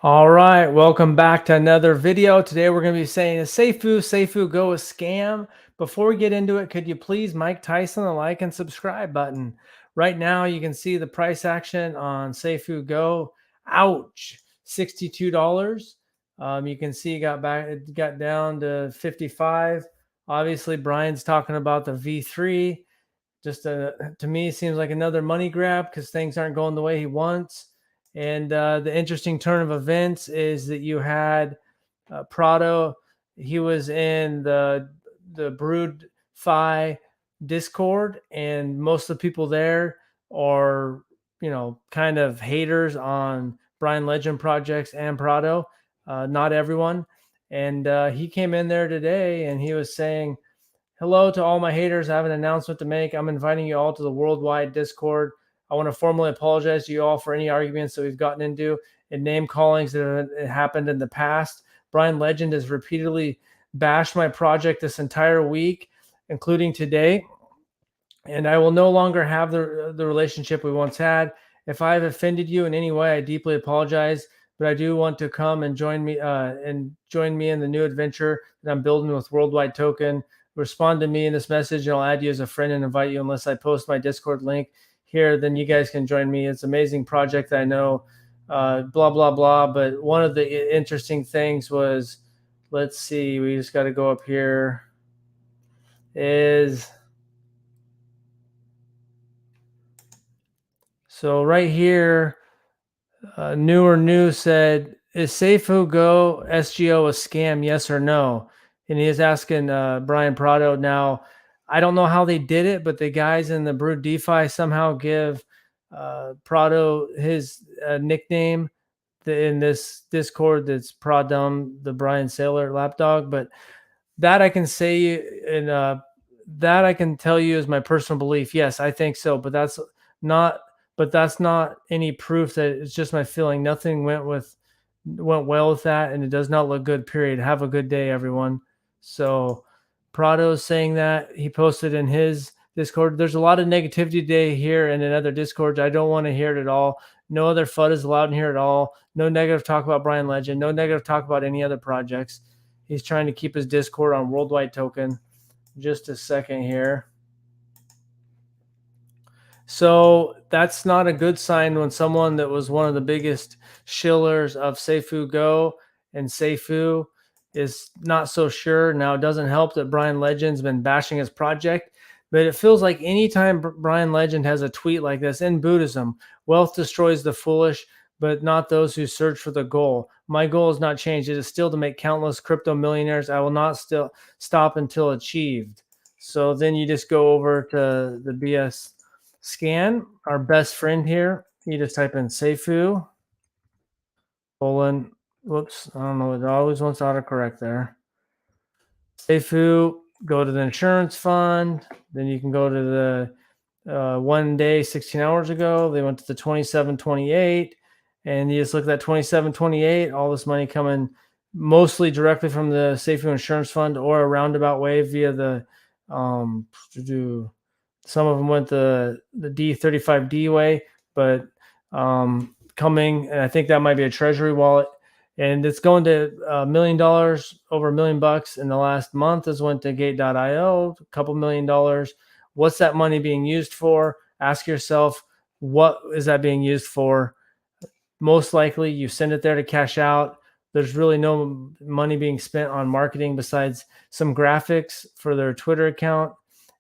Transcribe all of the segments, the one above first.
All right, welcome back to another video. Today we're going to be saying is SafuuGO a scam? Before we get into it, could you please Mike Tyson the like and subscribe button? Right now you can see the price action on SafuuGO. Ouch, $62. You can see it got down to 55. Obviously, Brian's talking about the V3. Just to me, seems like another money grab because things aren't going the way he wants. And the interesting turn of events is that you had Prado. He was in the Brood Fi Discord, and most of the people there are kind of haters on Bryan Legend projects and Prado. Not everyone. And he came in there today, and he was saying, "Hello to all my haters. I have an announcement to make. I'm inviting you all to the worldwide Discord. I want to formally apologize to you all for any arguments that we've gotten into and name callings that have happened in the past. Bryan Legend has repeatedly bashed my project this entire week, including today, and I will no longer have the relationship we once had. If I have offended you in any way, I deeply apologize, but I do want to come and join me in the new adventure that I'm building with Worldwide Token. Respond to me in this message, and I'll add you as a friend and invite you. Unless I post my Discord link here, then you guys can join me. It's an amazing project, I know. Blah blah blah. But one of the interesting things was, let's see, we just got to go up here. So right here, Newer New said, "Is SafuuGO SGO a scam? Yes or no?" And he is asking Brian Prado. Now, I don't know how they did it, but the guys in the Brood DeFi somehow give Prado his nickname in this Discord. That's Pradum, the Brian Sailor lapdog. But that I can say, and that I can tell you is my personal belief. Yes, I think so, but not that's not any proof. That it's just my feeling. Nothing went well with that, and it does not look good. Period. Have a good day, everyone. So Prado's saying that he posted in his Discord. There's a lot of negativity today here and in other Discords. I don't want to hear it at all. No other FUD is allowed in here at all. No negative talk about Bryan Legend. No negative talk about any other projects. He's trying to keep his Discord on Worldwide Token. Just a second here. So that's not a good sign when someone that was one of the biggest shillers of SafuuGO and Safuu is not so sure. Now, it doesn't help that Bryan Legend's been bashing his project, but it feels like anytime Bryan Legend has a tweet like this in Buddhism, wealth destroys the foolish, but not those who search for the goal. My goal has not changed. It is still to make countless crypto millionaires. I will not still stop until achieved. So then you just go over to the BS scan, our best friend here. You just type in Safuu, whoops, I don't know, it always wants autocorrect there. Safuu, go to the insurance fund. Then you can go to the 1 day, 16 hours ago. They went to the 2728. And you just look at that 2728, all this money coming mostly directly from the Safuu Insurance Fund or a roundabout way via the some of them went the D35D way, but coming, and I think that might be a treasury wallet. And it's going to $1 million, over $1 million in the last month has went to Gate.io, a couple $1 million. What's that money being used for? Ask yourself, what is that being used for? Most likely you send it there to cash out. There's really no money being spent on marketing besides some graphics for their Twitter account.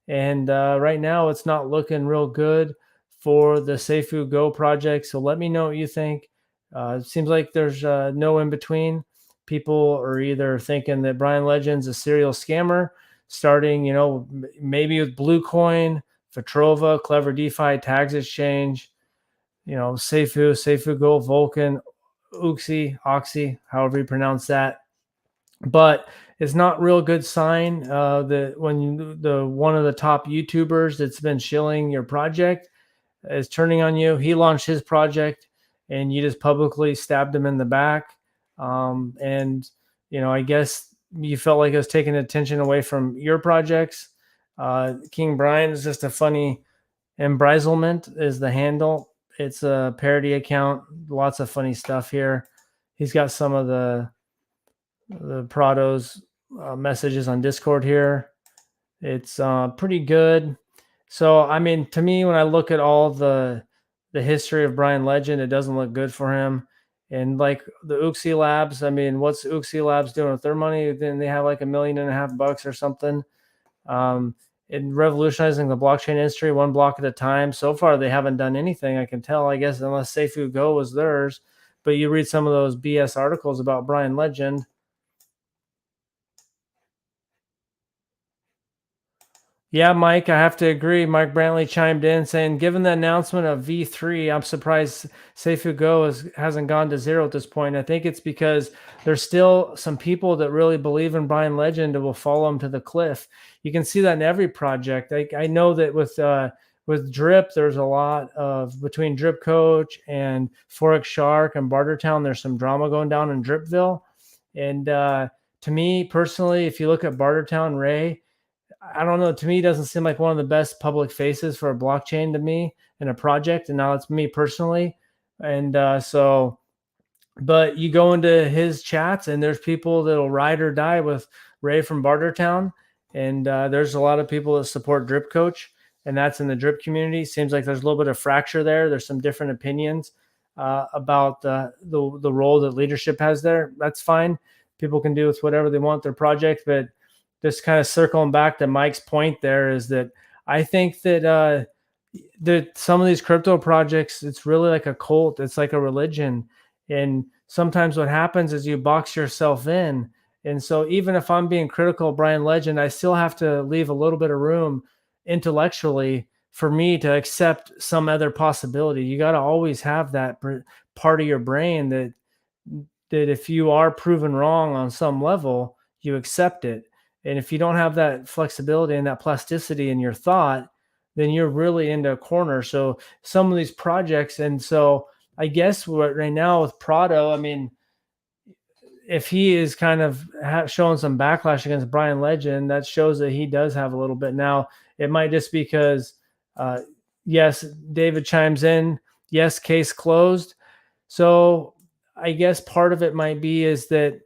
And right now it's not looking real good for the SafuuGO project. So let me know what you think. It seems like there's no in between. People are either thinking that Bryan Legend's a serial scammer, starting, maybe with Bluecoin, Fatrova, Clever DeFi, Tags Exchange, SafuuGO, Vulcan, Oxy, however you pronounce that. But it's not real good sign that when one of the top YouTubers that's been shilling your project is turning on you. He launched his project, and you just publicly stabbed him in the back. And I guess you felt like it was taking attention away from your projects. King Brian is just a funny embezzlement is the handle. It's a parody account. Lots of funny stuff here. He's got some of the Prado's messages on Discord here. It's pretty good. So I mean, to me, when I look at all the history of Bryan Legend, it doesn't look good for him. And like the Uxie Labs, I mean, what's Uxie Labs doing with their money? Then they have like $1.5 million or something. Um, in revolutionizing the blockchain industry one block at a time. So far, they haven't done anything. I can tell. I guess unless SafuuGO was theirs. But you read some of those BS articles about Bryan Legend. Yeah, Mike, I have to agree. Mike Brantley chimed in saying, given the announcement of V3, I'm surprised SafuuGO hasn't gone to zero at this point. I think it's because there's still some people that really believe in Bryan Legend and will follow him to the cliff. You can see that in every project. I know that with Drip, there's a lot of between Drip Coach and Forex Shark and Bartertown. There's some drama going down in Dripville, and to me personally, if you look at Bartertown, Ray, I don't know. To me, it doesn't seem like one of the best public faces for a blockchain to me in a project. And now it's me personally. And but you go into his chats and there's people that'll ride or die with Ray from Bartertown. And there's a lot of people that support Drip Coach. And that's in the Drip community. Seems like there's a little bit of fracture there. There's some different opinions about the role that leadership has there. That's fine. People can do with whatever they want their project. But just kind of circling back to Mike's point there is that I think that some of these crypto projects, it's really like a cult. It's like a religion. And sometimes what happens is you box yourself in. And so even if I'm being critical of Bryan Legend, I still have to leave a little bit of room intellectually for me to accept some other possibility. You got to always have that part of your brain that if you are proven wrong on some level, you accept it. And if you don't have that flexibility and that plasticity in your thought, then you're really into a corner. So some of these projects, and so I guess what right now with Prado, I mean, if he is kind of showing some backlash against Bryan Legend, that shows that he does have a little bit. Now, it might just because, uh, yes, David chimes in, yes, case closed. So I guess part of it might be is that,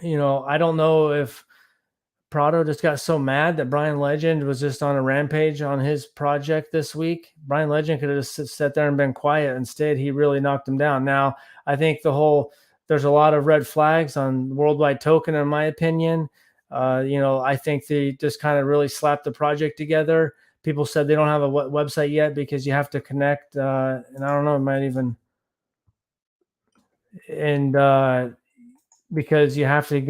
I don't know if Prado just got so mad that Bryan Legend was just on a rampage on his project this week. Bryan Legend could have just sat there and been quiet. Instead, he really knocked him down. Now, I think there's a lot of red flags on Worldwide Token, in my opinion. I think they just kind of really slapped the project together. People said they don't have a website yet because you have to connect, and I don't know, it might even, and because you have to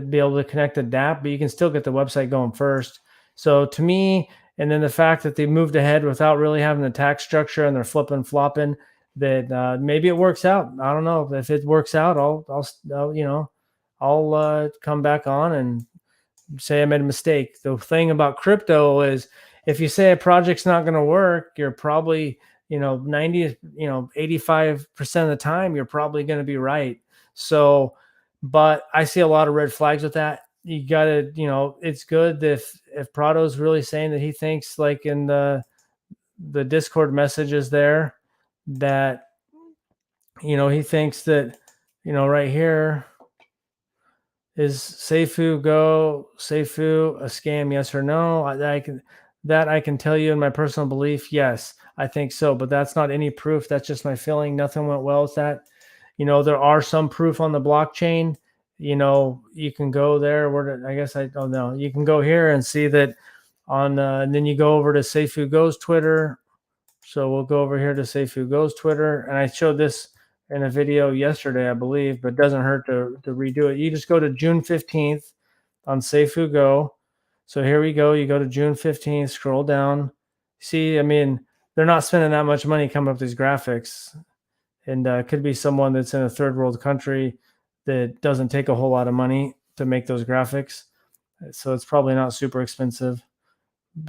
be able to connect the DApp, but you can still get the website going first. So to me, and then the fact that they moved ahead without really having the tax structure and they're flipping flopping, that maybe it works out. I don't know if it works out. I'll come back on and say I made a mistake. The thing about crypto is if you say a project's not going to work, you're probably 90 85% of the time you're probably going to be right. So but I see a lot of red flags with that. You gotta, it's good if Prado's really saying that he thinks, like in the Discord messages there, that he thinks that right here is Safuu a scam, yes or no? I can tell you in my personal belief, yes, I think so, but that's not any proof. That's just my feeling. Nothing went well with that. There are some proof on the blockchain. You can go there. I guess I don't know. You can go here and see that and then you go over to SafuuGO's Twitter. So we'll go over here to SafuuGO's Twitter. And I showed this in a video yesterday, I believe, but it doesn't hurt to redo it. You just go to June 15th on SafuuGO. So here we go. You go to June 15th, scroll down. See, I mean, they're not spending that much money coming up with these graphics. And it could be someone that's in a third world country that doesn't take a whole lot of money to make those graphics. So it's probably not super expensive.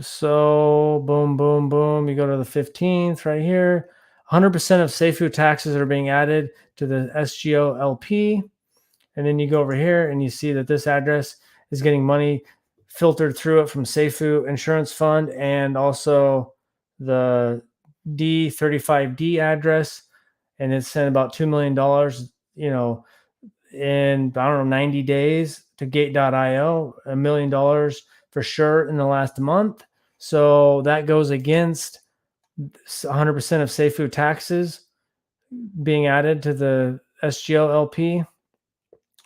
So boom, boom, boom. You go to the 15th right here. 100% of Safuu taxes are being added to the SGO LP. And then you go over here and you see that this address is getting money filtered through it from Safuu Insurance Fund and also the D35D address. And it's sent about $2 million in, I don't know, 90 days to Gate.io, $1 million for sure in the last month. So that goes against 100% of Safuu taxes being added to the SGL LP.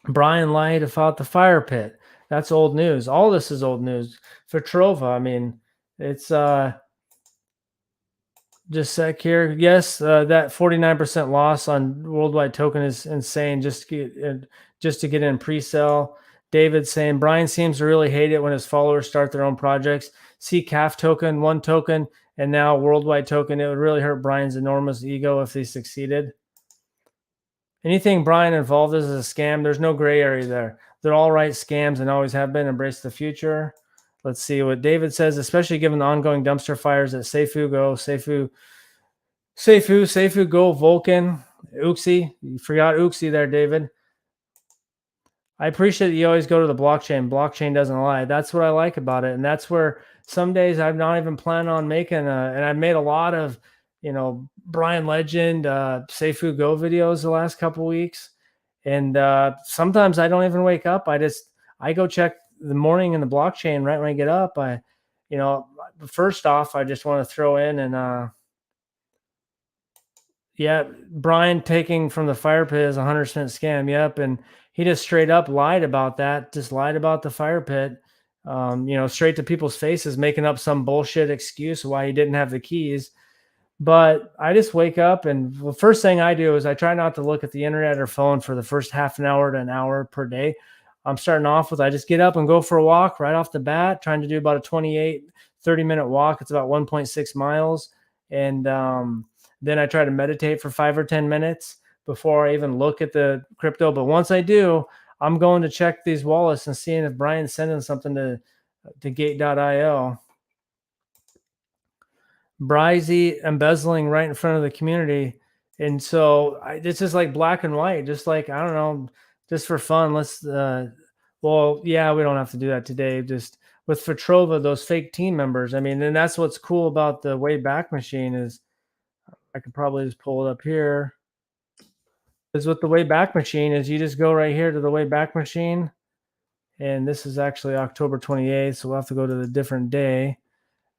Bryan lied about the fire pit. That's old news. All this is old news. For Trova, I mean, it's just sec here. Yes, that 49% loss on worldwide token is insane. Just to get in pre-sale. David saying Bryan seems to really hate it when his followers start their own projects. See calf token, one token, and now worldwide token. It would really hurt Bryan's enormous ego if they succeeded. Anything Bryan involved is a scam. There's no gray area there. They're all right scams and always have been. Embrace the future. Let's see what David says, especially given the ongoing dumpster fires at SafuuGO, SafuuGO, Vulcan, Uxie. You forgot Uxie there, David. I appreciate that you always go to the blockchain. Blockchain doesn't lie. That's what I like about it. And that's where some days I'm not even planning on making and I've made a lot of, Bryan Legend, SafuuGO videos the last couple weeks. And sometimes I don't even wake up. I go check the morning in the blockchain right when I get up. First off, I just want to throw in and yeah, Bryan taking from the fire pit is 100% scam. Yep. And he just straight up lied about that, just lied about the fire pit, straight to people's faces, making up some bullshit excuse why he didn't have the keys. But I just wake up and the first thing I do is I try not to look at the internet or phone for the first half an hour to an hour per day. I'm starting off with, I just get up and go for a walk right off the bat, trying to do about a 30-minute walk. It's about 1.6 miles. And then I try to meditate for 5 or 10 minutes before I even look at the crypto. But once I do, I'm going to check these wallets and seeing if Bryan's sending something to Gate.io. Bryzy embezzling right in front of the community. And so it's just like black and white, just like, I don't know, just for fun. Well, yeah, we don't have to do that today. Just with Fatrova, those fake team members. I mean, and that's what's cool about the Wayback Machine is I could probably just pull it up here. Is with the Wayback Machine is you just go right here to the Wayback Machine. And this is actually October 28th. So we'll have to go to the different day.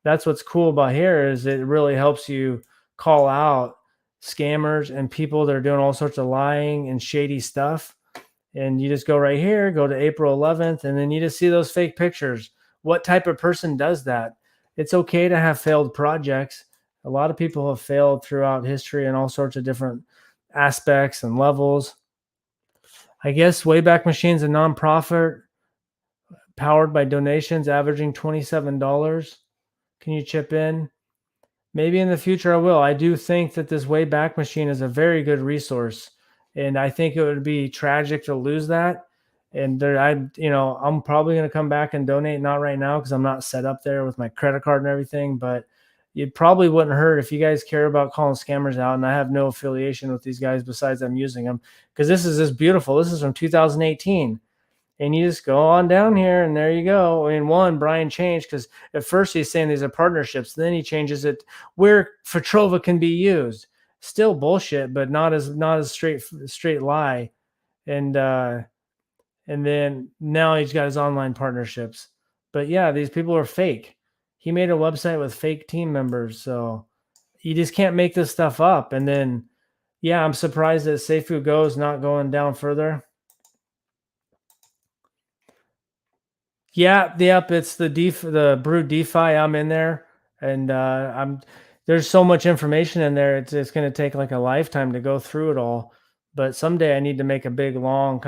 That's what's cool about here is it really helps you call out scammers and people that are doing all sorts of lying and shady stuff. And you just go right here, go to April 11th, and then you just see those fake pictures. What type of person does that? It's okay to have failed projects. A lot of people have failed throughout history in all sorts of different aspects and levels. I guess Wayback Machine's a nonprofit powered by donations averaging $27. Can you chip in? Maybe in the future I will. I do think that this Wayback Machine is a very good resource, and I think it would be tragic to lose that. And I'm probably going to come back and donate. Not right now because I'm not set up there with my credit card and everything. But it probably wouldn't hurt if you guys care about calling scammers out. And I have no affiliation with these guys besides I'm using them because this is just beautiful. This is from 2018. And you just go on down here and there you go. I mean, Bryan changed because at first he's saying these are partnerships. Then he changes it where Fatrova can be used. Still bullshit, but not as straight lie. And then now he's got his online partnerships. But yeah, these people are fake. He made a website with fake team members. So you just can't make this stuff up. And then, yeah, I'm surprised that SafuuGO is not going down further. Yeah, yep. It's the Brood DeFi. I'm in there, and there's so much information in there. It's going to take like a lifetime to go through it all. But someday I need to make a big long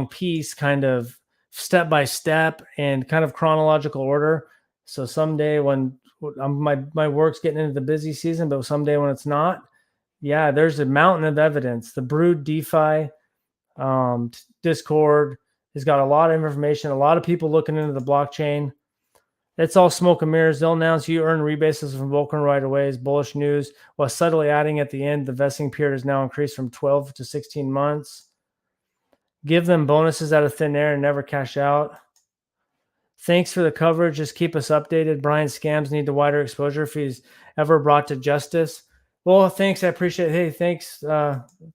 piece, kind of step by step and kind of chronological order. So someday when my work's getting into the busy season, but someday when it's not, yeah, there's a mountain of evidence. The Brood DeFi Discord has got a lot of information, a lot of people looking into the blockchain. It's all smoke and mirrors. They'll announce you earn rebases from Vulcan right away is bullish news, while subtly adding at the end the vesting period is now increased from 12 to 16 months. Give them bonuses out of thin air and never cash out. Thanks for the coverage. Just keep us updated. Bryan scams need the wider exposure if he's ever brought to justice. Well, thanks. I appreciate it. Hey, thanks.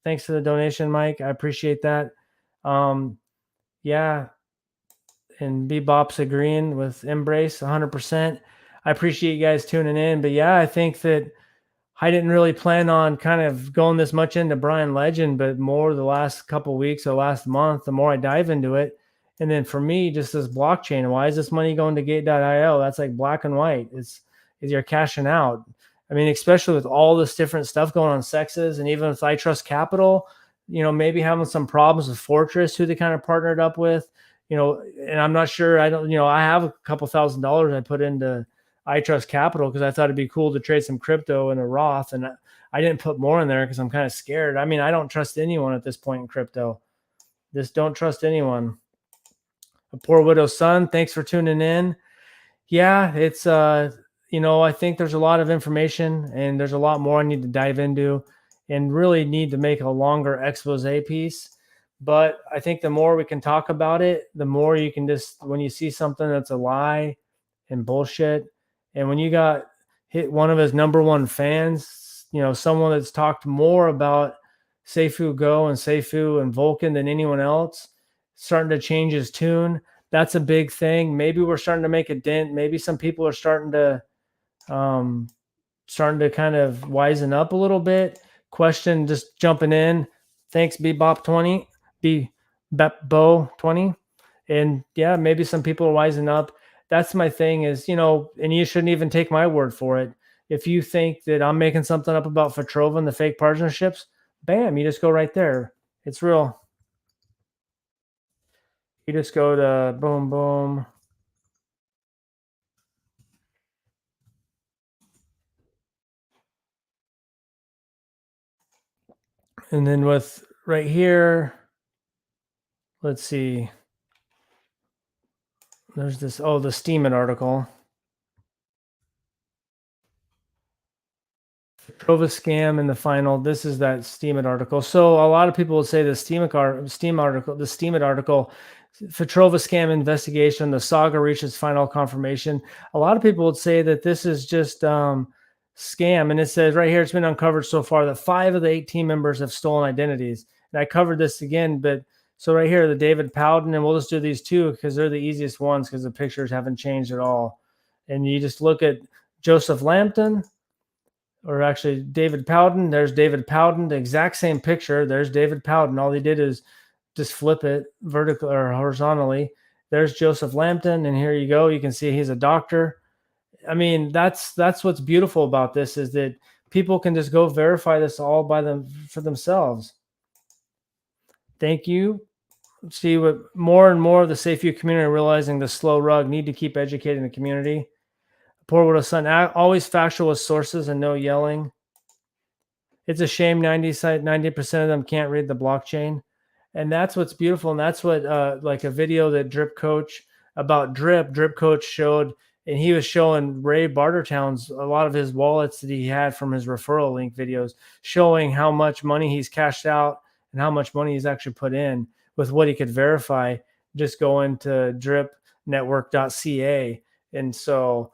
Thanks for the donation, Mike. I appreciate that. Um, yeah, and Bebop's agreeing with Embrace 100%. I appreciate you guys tuning in. But yeah, I think that I didn't really plan on kind of going this much into Bryan Legend, but more the last couple weeks or last month, the more I dive into it. And then for me, just this blockchain, why is this money going to gate.io? That's like black and white. Is you're cashing out. I mean, especially with all this different stuff going on sexes, and even with I Trust Capital, maybe having some problems with Fortress, who they kind of partnered up with, and I'm not sure. I don't, I have a couple $1,000 I put into I Trust Capital because I thought it'd be cool to trade some crypto in a Roth, and I didn't put more in there because I'm kind of scared. I mean, I don't trust anyone at this point in crypto. Just don't trust anyone. A poor widow's son. Thanks for tuning in. Yeah, it's I think there's a lot of information and there's a lot more I need to dive into and really need to make a longer expose piece. But I think the more we can talk about it, the more you can just, when you see something that's a lie and bullshit, and when you got hit one of his number one fans, someone that's talked more about SafuuGO and Safuu and Vulcan than anyone else, starting to change his tune. That's a big thing. Maybe we're starting to make a dent. Maybe some people are um, starting to kind of wisen up a little bit. Question, just jumping in. Thanks, Bebop20, Bepbo20. And yeah, maybe some people are wising up. That's my thing is, and you shouldn't even take my word for it. If you think that I'm making something up about Fatrova and the fake partnerships, bam, you just go right there. It's real. You just go to boom, boom. And then with right here, let's see. There's this, the Steemit article. Trova scam in the final. This is that Steemit article. So a lot of people will say the Steemit article, Petrova scam investigation, the saga reaches final confirmation. A lot of people would say that this is just scam, and it says right here it's been uncovered so far that 5 of the 8 team members have stolen identities. And I covered this again, but so right here the David Powden, and we'll just do these two because they're the easiest ones because the pictures haven't changed at all. And you just look at Joseph Lampton, or actually David Powden. There's David Powden, the exact same picture. There's David Powden. All he did is just flip it vertical or horizontally. There's Joseph Lampton, and here you go. You can see he's a doctor. I mean, that's what's beautiful about this is that people can just go verify this all by them for themselves. Thank you. See what more and more of the Safuu community are realizing the slow rug need to keep educating the community. Poor Widow Son, always factual with sources and no yelling. It's a shame 90% of them can't read the blockchain. And that's what's beautiful. And that's what like a video that Drip Coach about Drip Coach showed, and he was showing Ray Bartertown's a lot of his wallets that he had from his referral link videos, showing how much money he's cashed out and how much money he's actually put in with what he could verify. Just go into dripnetwork.ca. And so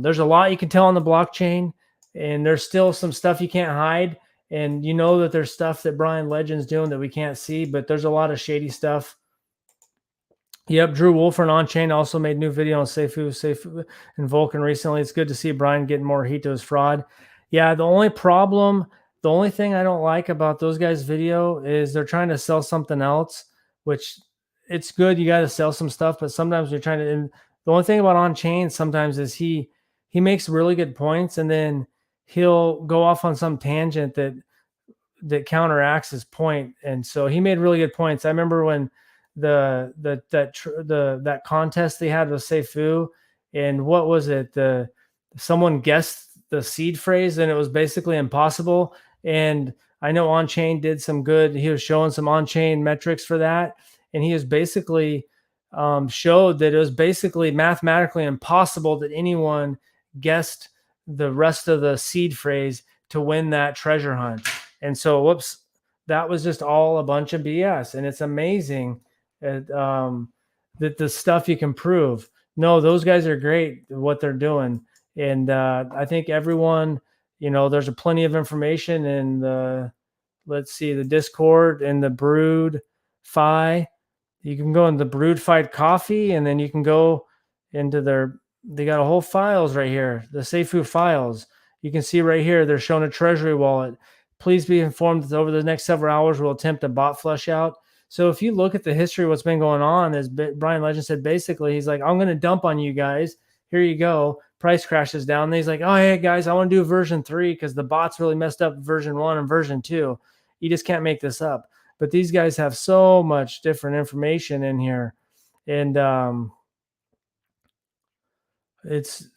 there's a lot you can tell on the blockchain, and there's still some stuff you can't hide. And you know that there's stuff that Bryan Legend's doing that we can't see, but there's a lot of shady stuff. Yep, Drew Wolfern on chain also made new video on Safuu and Vulcan recently. It's good to see Bryan getting more heat to his fraud. Yeah, the only thing I don't like about those guys' video is they're trying to sell something else, which it's good. You got to sell some stuff, but sometimes you're trying to. And the only thing about on chain sometimes is he makes really good points, and then he'll go off on some tangent that counteracts his point. And so he made really good points. I remember when that contest they had with Safuu, and what was it? Someone guessed the seed phrase, and it was basically impossible. And I know on-chain did some good. He was showing some on-chain metrics for that, and he was basically showed that it was basically mathematically impossible that anyone guessed the rest of the seed phrase to win that treasure hunt. And so, whoops, that was just all a bunch of BS. And it's amazing that the stuff you can prove. No, those guys are great at what they're doing. And I think everyone There's a plenty of information in the, let's see, the Discord and the Brood Fi. You can go in the Brood Fight Coffee, and then you can go into they got a whole files right here, the Safuu files. You can see right here, they're showing a treasury wallet. Please be informed that over the next several hours, we'll attempt a bot flush out. So if you look at the history of what's been going on, as Bryan Legend said, basically, he's like, I'm going to dump on you guys. Here you go. Price crashes down. And he's like, oh, hey, guys, I want to do version 3 because the bots really messed up version 1 and version 2. You just can't make this up. But these guys have so much different information in here. And it's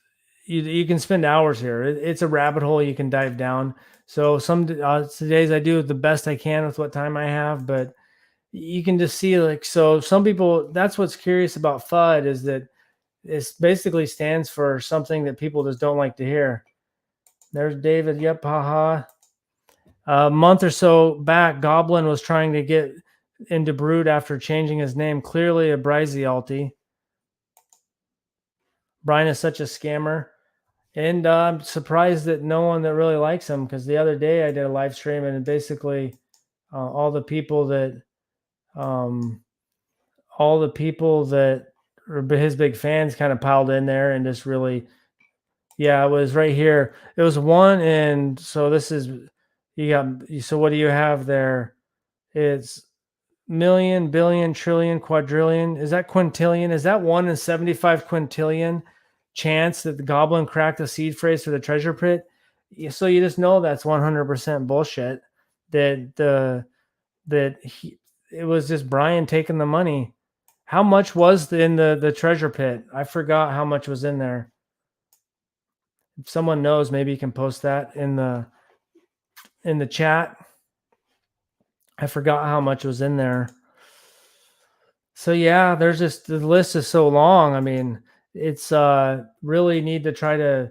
you can spend hours here. It's a rabbit hole you can dive down. So some days I do the best I can with what time I have, but you can just see, like, so some people, that's what's curious about FUD, is that it basically stands for something that people just don't like to hear. There's David. Yep, haha. A month or so back, Goblin was trying to get into Brood after changing his name. Clearly a Bryzialty. Bryan is such a scammer. And I'm surprised that no one that really likes him, because the other day I did a live stream, and basically all the people that are his big fans kind of piled in there and just really, yeah, it was right here. It was one, and so this is, so what do you have there? It's million, billion, trillion, quadrillion. Is that quintillion? Is that 1 in 75 quintillion chance that the Goblin cracked the seed phrase for the treasure pit? So you just know that's 100% bullshit. It was just Bryan taking the money. How much was in the treasure pit? I forgot how much was in there. If someone knows, maybe you can post that in the chat. I forgot how much was in there. So yeah, there's just, the list is so long. I mean, it's really need to try to,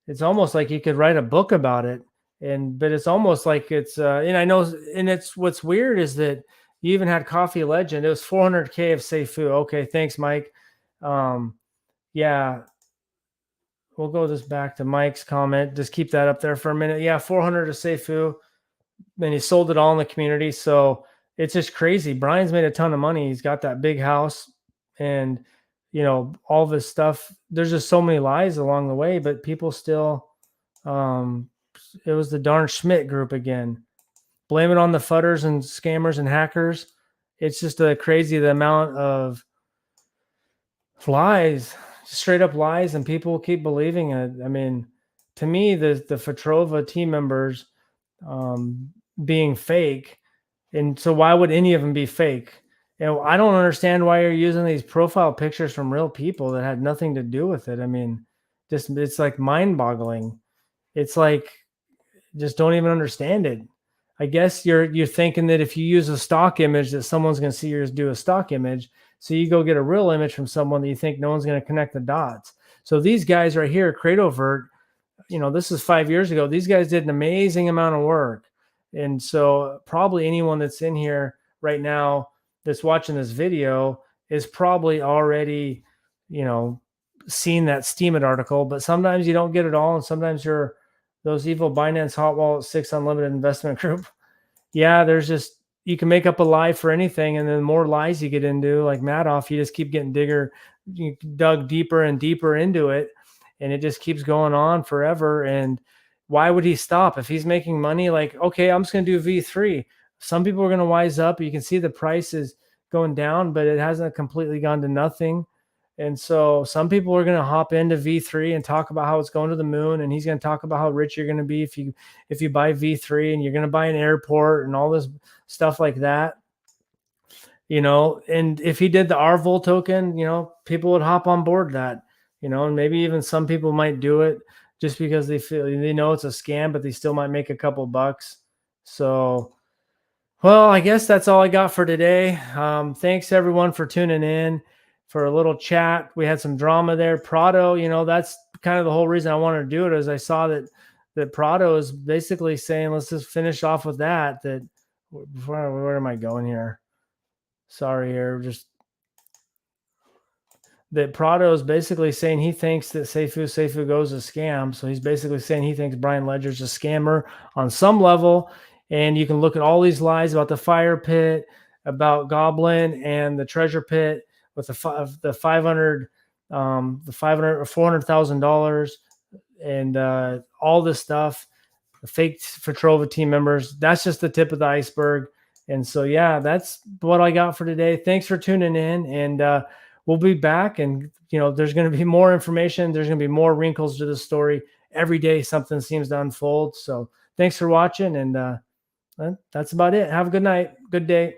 it's almost like you could write a book about it. But it's almost like it's and I know, and it's, what's weird is that you even had Coffee Legend. It was 400K of Safuu. Okay, thanks, Mike. Yeah, we'll go this back to Mike's comment. Just keep that up there for a minute. Yeah, 400 of Safuu. And he sold it all in the community. So it's just crazy. Bryan's made a ton of money. He's got that big house, and all this stuff. There's just so many lies along the way, but people still, it was the darn Schmidt group again. Blame it on the fudders and scammers and hackers. It's just crazy, the amount of lies, straight up lies, and people keep believing it. I mean, to me, the Fatrova team members being fake, and so why would any of them be fake? I don't understand why you're using these profile pictures from real people that had nothing to do with it. I mean, it's like mind-boggling. It's like, just don't even understand it. I guess you're thinking that if you use a stock image, that someone's going to see yours do a stock image. So you go get a real image from someone that you think no one's going to connect the dots. So these guys right here, Cradovert, this is 5 years ago. These guys did an amazing amount of work. And so probably anyone that's in here right now that's watching this video is probably already, seen that Steemit article. But sometimes you don't get it all, and sometimes you're those evil Binance Hot Wallet 6 Unlimited Investment Group. Yeah, there's just, you can make up a lie for anything, and then the more lies you get into, like Madoff, you just keep getting dug deeper and deeper into it, and it just keeps going on forever. And why would he stop if he's making money? Like, okay, I'm just going to do V3. Some people are going to wise up. You can see the price is going down, but it hasn't completely gone to nothing. And so some people are going to hop into V3 and talk about how it's going to the moon, and he's going to talk about how rich you're going to be if you buy V3, and you're going to buy an airport and all this stuff like that. And if he did the RVOL token, people would hop on board that, and maybe even some people might do it just because they know it's a scam, but they still might make a couple bucks. So, well, I guess that's all I got for today. Thanks everyone for tuning in for a little chat. We had some drama there. Prado, that's kind of the whole reason I wanted to do it, is I saw that Prado is basically saying, let's just finish off with that. Where am I going here? Sorry here. Just that Prado is basically saying he thinks that SafuuGO is a scam. So he's basically saying he thinks Bryan Ledger's a scammer on some level. And you can look at all these lies about the fire pit, about Goblin and the treasure pit with the 500 the 500 or $400,000 and all this stuff, the fake Fatrova team members. That's just the tip of the iceberg. And so, yeah, that's what I got for today. Thanks for tuning in, and we'll be back. And there's going to be more information. There's going to be more wrinkles to the story every day. Something seems to unfold. So, thanks for watching, and that's about it. Have a good night. Good day.